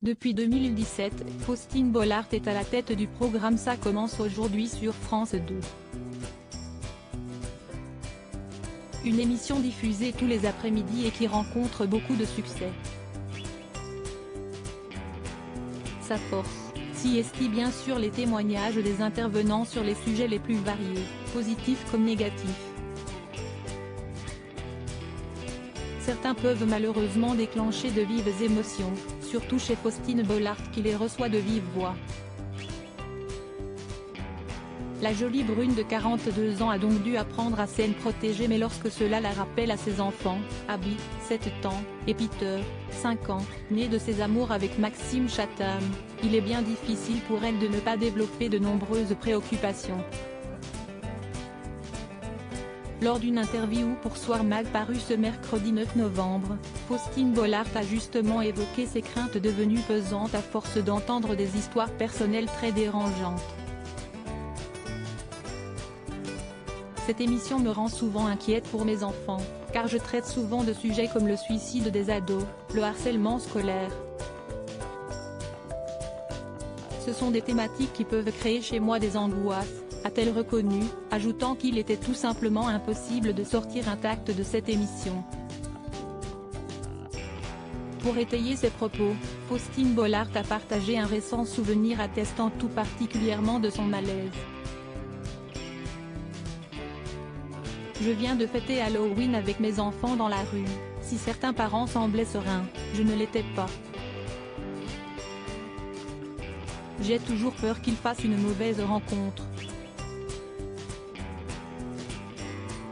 Depuis 2017, Faustine Bollaert est à la tête du programme Ça commence aujourd'hui sur France 2. Une émission diffusée tous les après-midi et qui rencontre beaucoup de succès. Sa force, si est bien sûr les témoignages des intervenants sur les sujets les plus variés, positifs comme négatifs. Certains peuvent malheureusement déclencher de vives émotions, surtout chez Faustine Bollaert qui les reçoit de vive voix. La jolie brune de 42 ans a donc dû apprendre à s'en protéger, mais lorsque cela la rappelle à ses enfants, Abby, 7 ans, et Peter, 5 ans, né de ses amours avec Maxime Chatham, il est bien difficile pour elle de ne pas développer de nombreuses préoccupations. Lors d'une interview pour Soir Mag parue ce mercredi 9 novembre, Faustine Bollaert a justement évoqué ses craintes devenues pesantes à force d'entendre des histoires personnelles très dérangeantes. Cette émission me rend souvent inquiète pour mes enfants, car je traite souvent de sujets comme le suicide des ados, le harcèlement scolaire. Ce sont des thématiques qui peuvent créer chez moi des angoisses, a-t-elle reconnu, ajoutant qu'il était tout simplement impossible de sortir intact de cette émission. Pour étayer ses propos, Faustine Bollaert a partagé un récent souvenir attestant tout particulièrement de son malaise. Je viens de fêter Halloween avec mes enfants dans la rue, si certains parents semblaient sereins, je ne l'étais pas. J'ai toujours peur qu'ils fassent une mauvaise rencontre.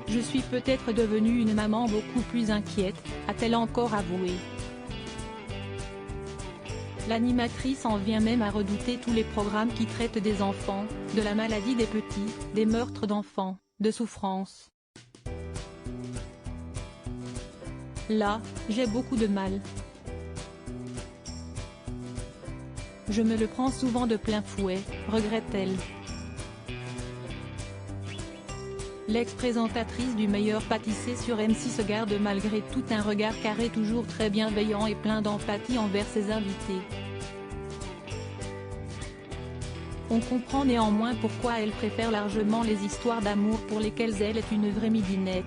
Je suis peut-être devenue une maman beaucoup plus inquiète, a-t-elle encore avoué. L'animatrice en vient même à redouter tous les programmes qui traitent des enfants, de la maladie des petits, des meurtres d'enfants, de souffrance. Là, j'ai beaucoup de mal. Je me le prends souvent de plein fouet, regrette-t-elle. L'ex-présentatrice du meilleur pâtissier sur M6 se garde malgré tout un regard carré toujours très bienveillant et plein d'empathie envers ses invités. On comprend néanmoins pourquoi elle préfère largement les histoires d'amour pour lesquelles elle est une vraie midinette.